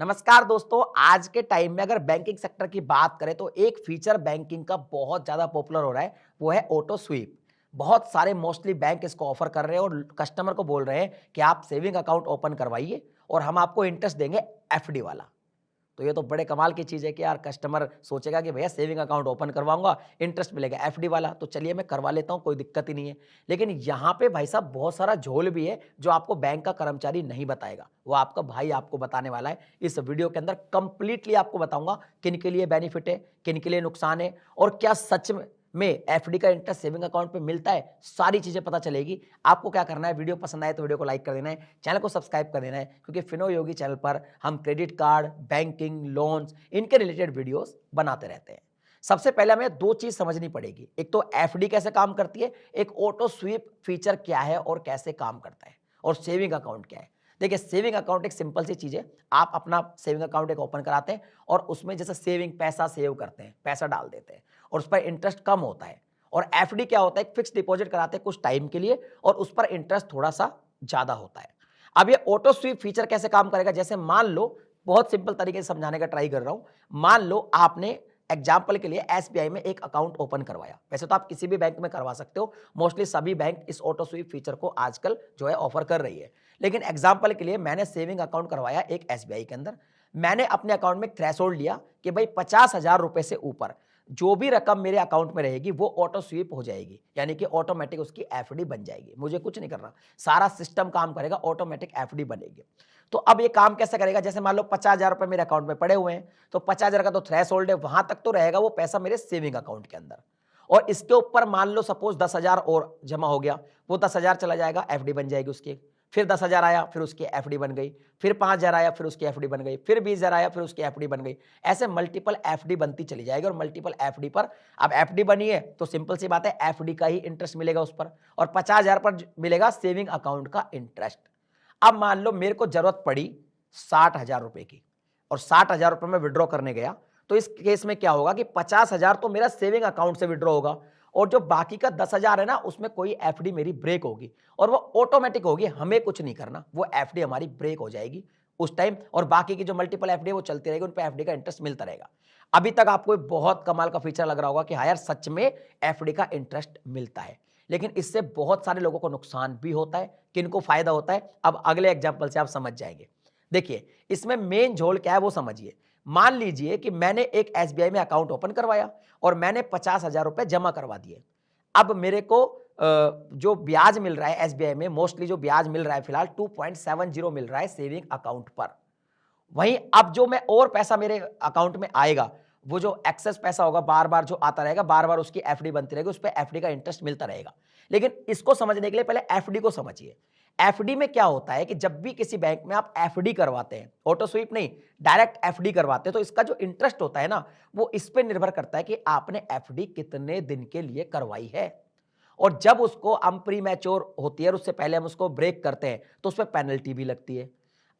नमस्कार दोस्तों, आज के टाइम में अगर बैंकिंग सेक्टर की बात करें तो एक फीचर बैंकिंग का बहुत ज़्यादा पॉपुलर हो रहा है, वो है ऑटो स्वीप। बहुत सारे मोस्टली बैंक इसको ऑफर कर रहे हैं और कस्टमर को बोल रहे हैं कि आप सेविंग अकाउंट ओपन करवाइए और हम आपको इंटरेस्ट देंगे एफडी वाला। तो ये तो बड़े कमाल की चीज़ है कि यार कस्टमर सोचेगा कि भैया सेविंग अकाउंट ओपन करवाऊंगा, इंटरेस्ट मिलेगा एफडी वाला, तो चलिए मैं करवा लेता हूँ, कोई दिक्कत ही नहीं है। लेकिन यहाँ पे भाई साहब बहुत सारा झोल भी है जो आपको बैंक का कर्मचारी नहीं बताएगा, वो आपका भाई आपको बताने वाला है। इस वीडियो के अंदर कंप्लीटली आपको बताऊंगा किन के लिए बेनिफिट है, किन के लिए नुकसान है और क्या सच में एफडी का इंटरेस्ट सेविंग अकाउंट पे मिलता है, सारी चीजें पता चलेगी। आपको क्या करना है, वीडियो पसंद आए तो वीडियो को लाइक कर देना है, चैनल को सब्सक्राइब कर देना है, क्योंकि फिनो योगी चैनल पर हम क्रेडिट कार्ड, बैंकिंग, लोन्स, इनके रिलेटेड वीडियोस बनाते रहते हैं। सबसे पहले हमें दो चीज समझनी पड़ेगी, एक तो एफडी कैसे काम करती है, एक ऑटो स्वीप फीचर क्या है और कैसे काम करता है, और सेविंग अकाउंट क्या है। देखिए, सेविंग अकाउंट एक सिंपल सी चीज है, आप अपना सेविंग अकाउंट एक ओपन कराते हैं और उसमें जैसे सेविंग पैसा सेव करते हैं, पैसा डाल देते हैं और उस पर इंटरेस्ट कम होता है। और एफडी क्या होता है, एक फिक्स डिपॉजिट कराते हैं कुछ टाइम के लिए और उस पर इंटरेस्ट थोड़ा सा ज्यादा होता है। अब ये ऑटो स्वीप फीचर कैसे काम करेगा, जैसे मान लो, बहुत सिंपल तरीके से समझाने का ट्राई कर रहा हूं। मान लो आपने एग्जाम्पल के लिए एसबीआई में एक अकाउंट ओपन करवाया, वैसे तो आप किसी भी बैंक में करवा सकते हो, मोस्टली सभी बैंक इस ऑटो स्वीप फीचर को आजकल जो है ऑफर कर रही है। लेकिन एग्जाम्पल के लिए मैंने सेविंग अकाउंट करवाया एक एसबीआई के अंदर। मैंने अपने अकाउंट में थ्रेशोल्ड लिया कि भाई 50,000 रुपए से ऊपर जो भी रकम मेरे अकाउंट में रहेगी वो ऑटो स्वीप हो जाएगी, यानी कि ऑटोमेटिक उसकी एफडी बन जाएगी। मुझे कुछ नहीं करना, सारा सिस्टम काम करेगा, ऑटोमेटिक एफडी बनेगी। तो अब ये काम कैसे करेगा, जैसे मान लो 50,000 रुपए मेरे अकाउंट में पड़े हुए हैं, तो 50,000 का तो थ्रेशोल्ड है, वहां तक तो रहेगा वो पैसा मेरे सेविंग अकाउंट के अंदर। और इसके ऊपर मान लो सपोज 10,000 और जमा हो गया, वो 10,000 चला जाएगा, एफडी बन जाएगी उसकी। फिर 10,000 आया, फिर उसकी एफडी बन गई। फिर 5,000 आया, फिर उसकी एफडी बन गई। फिर 20,000 आया, फिर उसकी एफडी बन गई। ऐसे मल्टीपल एफडी बनती चली जाएगी और मल्टीपल एफडी पर, अब एफडी बनी है तो सिंपल सी बात है, एफडी का ही इंटरेस्ट मिलेगा उस पर, और 50,000 पर मिलेगा सेविंग अकाउंट का इंटरेस्ट। अब मान लो मेरे को जरूरत पड़ी 60,000 रुपए की और 60,000 रुपए में विड्रॉ करने गया, तो इस केस में क्या होगा कि 50,000 तो मेरा सेविंग अकाउंट से विड्रॉ होगा और जो बाकी का 10,000 है ना, उसमें कोई एफडी मेरी ब्रेक होगी और वो ऑटोमेटिक होगी, हमें कुछ नहीं करना, वो एफडी हमारी ब्रेक हो जाएगी उस टाइम, और बाकी की जो मल्टीपल एफडी है वो चलती रहेगी, उन पे एफडी का इंटरेस्ट मिलता रहेगा। अभी तक आपको बहुत कमाल का फीचर लग रहा होगा कि हाँ यार सच में एफडी का इंटरेस्ट मिलता है, लेकिन इससे बहुत सारे लोगों को नुकसान भी होता है। किनको फायदा होता है, अब अगले एग्जाम्पल से आप समझ जाएंगे। देखिए, इसमें मेन झोल क्या है वो समझिए। मान लीजिए कि मैंने एक एसबीआई में अकाउंट ओपन करवाया और मैंने 50,000 रुपए जमा करवा दिए। अब मेरे को जो ब्याज मिल रहा है एसबीआई में, मोस्टली जो ब्याज मिल रहा है फिलहाल 2.70 मिल रहा है सेविंग अकाउंट पर। वहीं अब जो मैं और पैसा मेरे अकाउंट में आएगा, वो जो एक्सेस पैसा होगा बार बार जो आता रहेगा, बार बार उसकी एफडी बनती रहेगी, उस पर एफडी का इंटरेस्ट मिलता रहेगा। लेकिन इसको समझने के लिए पहले एफडी को समझिए। एफडी में क्या होता है कि जब भी किसी बैंक में आप एफडी करवाते हैं, ऑटो स्वीप नहीं, डायरेक्ट एफडी करवाते हैं, तो इसका जो इंटरेस्ट होता है ना, वो इस पे निर्भर करता है कि आपने एफडी कितने दिन के लिए करवाई है। और जब उसको हम प्री मैच्योर होती है और उससे पहले हम उसको ब्रेक करते हैं तो उस पर पेनल्टी भी लगती है।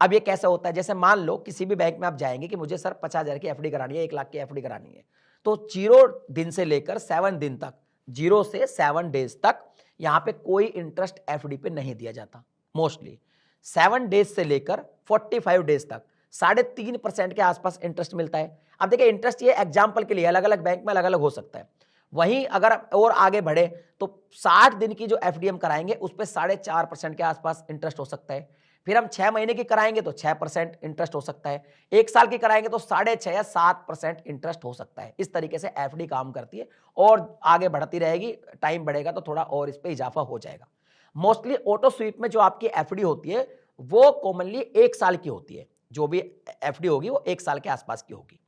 अब ये कैसे होता है, जैसे मान लो किसी भी बैंक में आप जाएंगे कि मुझे सर 50,000 की एफडी करानी है, 1 लाख की एफडी करानी है, तो 0 दिन से लेकर 7 दिन तक, 0 से 7 डेज तक यहां पे कोई इंटरेस्ट एफडी पे नहीं दिया जाता। मोस्टली 7 डेज से लेकर 45 डेज तक 3.5% के आसपास इंटरेस्ट मिलता है। अब देखिए, इंटरेस्ट ये एग्जाम्पल के लिए अलग अलग बैंक में अलग अलग हो सकता है। वहीं अगर और आगे बढ़े तो 60 दिन की जो एफडी हम कराएंगे उस पर 4.5% के आसपास इंटरेस्ट हो सकता है। फिर हम 6 महीने की कराएंगे तो 6% इंटरेस्ट हो सकता है। 1 साल की कराएंगे तो 6.5 या 7% इंटरेस्ट हो सकता है। इस तरीके से एफडी काम करती है और आगे बढ़ती रहेगी, टाइम बढ़ेगा तो थोड़ा और इस पर इजाफा हो जाएगा। मोस्टली ऑटो स्वीप में जो आपकी एफडी होती है वो कॉमनली 1 साल की होती है, जो भी एफडी होगी वो 1 साल के आसपास की होगी।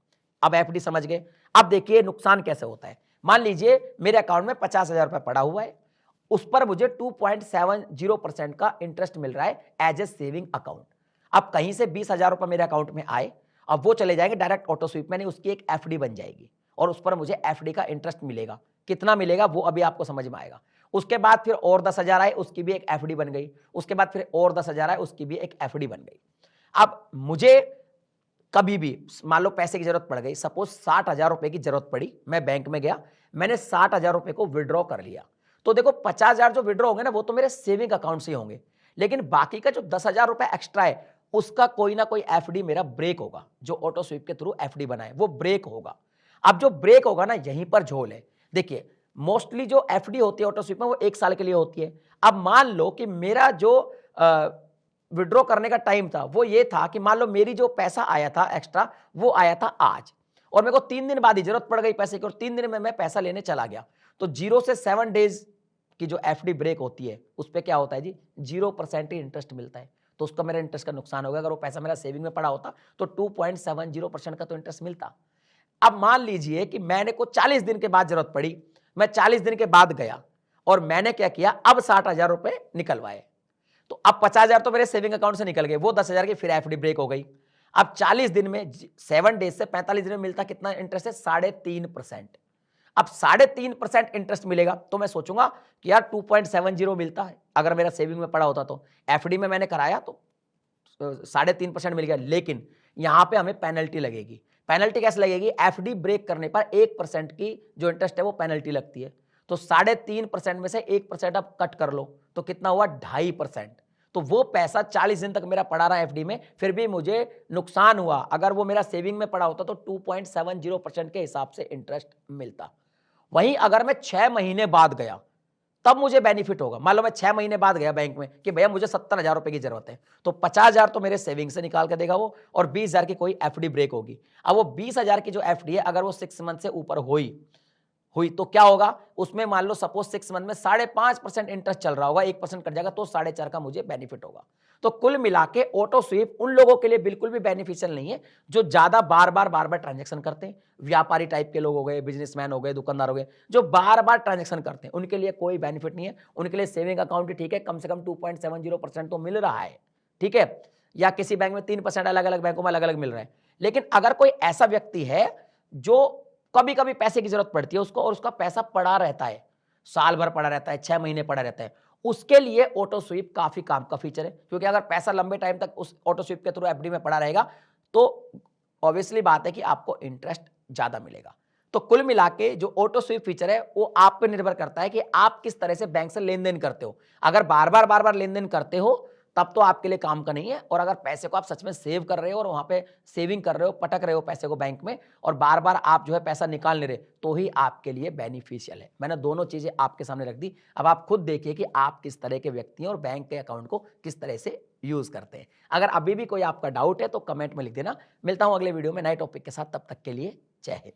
अब एफडी समझ गए। अब देखिए नुकसान कैसे होता है। मान लीजिए मेरे अकाउंट में 50,000 रुपए पड़ा हुआ है, उस पर मुझे 2.70% का इंटरेस्ट मिल रहा है एज ए सेविंग अकाउंट। अब कहीं से 20,000 रुपए मेरे अकाउंट में आए, अब वो चले जाएंगे डायरेक्ट ऑटो स्वीप में, नहीं उसकी एक एफडी बन जाएगी और उस पर मुझे एफडी का इंटरेस्ट मिलेगा। कितना मिलेगा वो अभी आपको समझ में आएगा। उसके बाद फिर और 10,000 आए, उसकी भी एक एफडी बन गई। उसके बाद फिर और 10,000 आए, उसकी भी एक एफडी बन गई। अब मुझे कभी भी मान लो पैसे की जरूरत पड़ गई, सपोज 60,000 रुपए की जरूरत पड़ी, मैं बैंक में गया, मैंने 60,000 रुपए को विड्रॉ कर लिया, तो देखो 50,000 जो विड्रॉ होंगे ना वो तो मेरे सेविंग अकाउंट से होंगे, लेकिन बाकी का जो 10,000 रुपए एक्स्ट्रा है उसका कोई ना कोई एफडी मेरा ब्रेक होगा, जो ऑटो स्वीप के थ्रू एफडी बनाए वो ब्रेक होगा। अब जो ब्रेक होगा ना, यहीं पर झोल है। देखिए, मोस्टली जो एफडी होती है ऑटो स्वीप में वो 1 साल के लिए होती है। अब मान लो कि मेरा जो विड्रॉ करने का टाइम था वो ये था कि मान लो मेरी जो पैसा आया था एक्स्ट्रा वो आया था आज, और मेरे को 3 दिन बाद ही जरूरत पड़ गई पैसे की, और 3 दिन में मैं पैसा लेने चला गया, तो 0 से 7 डेज की जो एफडी ब्रेक होती है उस पर क्या होता है जी, 0% ही इंटरेस्ट मिलता है। तो उसका मेरा इंटरेस्ट का नुकसान होगा। अगर वो पैसा मेरा सेविंग में पड़ा होता तो 2.70% का तो इंटरेस्ट मिलता। अब मान लीजिए कि मैंने को 40 दिन के बाद जरूरत पड़ी, मैं 40 दिन के बाद गया और मैंने क्या किया, अब 60,000 रुपए निकलवाए, तो अब 50,000 तो मेरे सेविंग अकाउंट से निकल गए, वो 10,000 की फिर एफडी ब्रेक हो गई। अब 40 दिन में 7 डेज से 45 दिन में मिलता कितना इंटरेस्ट है, 3.5%। अब 3.5% इंटरेस्ट मिलेगा तो मैं सोचूंगा कि यार 2.70 मिलता है, अगर मेरा सेविंग में पड़ा होता तो। एफडी में मैंने कराया तो 3.5% मिल गया, लेकिन यहां पे हमें पेनल्टी लगेगी। पेनल्टी कैसे लगेगी, एफडी ब्रेक करने पर 1% की जो इंटरेस्ट है वो पेनल्टी लगती है। तो 3.5% में से 1% आप कट कर लो तो कितना हुआ, 2.5%। तो वो पैसा 40 दिन तक मेरा पड़ा रहा एफडी में, फिर भी मुझे नुकसान हुआ। अगर वो मेरा सेविंग में पड़ा होता तो 2.70% के हिसाब से इंटरेस्ट मिलता। वहीं अगर मैं 6 महीने बाद गया तब मुझे बेनिफिट होगा। मान लो मैं 6 महीने बाद गया बैंक में कि भैया मुझे 70,000 रुपए की जरूरत है, तो 50,000 तो मेरे सेविंग से निकाल के देगा वो, और 20,000 की कोई एफडी ब्रेक होगी। अब वो 20,000 की जो एफडी है अगर वो 6 मंथ से ऊपर हुई तो क्या होगा, उसमें मान लो सपोज 6 मंथ में 5.5% इंटरेस्ट चल रहा होगा, 1% कट जाएगा तो 4.5 का मुझे बेनिफिट होगा। तो कुल मिला के ऑटो स्वीप उन लोगों के लिए बिल्कुल भी बेनिफिशियल नहीं है जो ज्यादा बार बार ट्रांजेक्शन करते हैं। व्यापारी टाइप के लोग हो गए, बिजनेसमैन हो गए, दुकानदार हो गए, जो बार बार ट्रांजेक्शन करते हैं, उनके लिए कोई बेनिफिट नहीं है। उनके लिए सेविंग अकाउंट ही ठीक है, कम से कम 2.70% तो मिल रहा है, ठीक है, या किसी बैंक में 3% अलग अलग बैंकों में अलग अलग मिल रहा है। लेकिन अगर कोई ऐसा व्यक्ति है जो कभी कभी पैसे की जरूरत पड़ती है उसको, और उसका पैसा पड़ा रहता है, साल भर पड़ा रहता है, 6 महीने पड़ा रहता है, उसके लिए ऑटो स्वीप काफी काम का फीचर है। क्योंकि अगर पैसा लंबे टाइम तक उस ऑटो स्वीप के थ्रू एफडी में पड़ा रहेगा तो ऑब्वियसली बात है कि आपको इंटरेस्ट ज्यादा मिलेगा। तो कुल मिला के जो ऑटो स्वीप फीचर है वो आप पे निर्भर करता है कि आप किस तरह से बैंक से लेन देन करते हो। अगर बार बार लेन देन करते हो तब तो आपके लिए काम का नहीं है, और अगर पैसे को आप सच में सेव कर रहे हो और वहां पे सेविंग कर रहे हो, पटक रहे हो पैसे को बैंक में, और बार बार आप जो है पैसा निकाल नहीं रहे, तो ही आपके लिए बेनिफिशियल है। मैंने दोनों चीजें आपके सामने रख दी। अब आप खुद देखिए कि आप किस तरह के व्यक्ति हैं और बैंक के अकाउंट को किस तरह से यूज करते हैं। अगर अभी भी कोई आपका डाउट है तो कमेंट में लिख देना। मिलता हूं अगले वीडियो में नए टॉपिक के साथ, तब तक के लिए जय हिंद।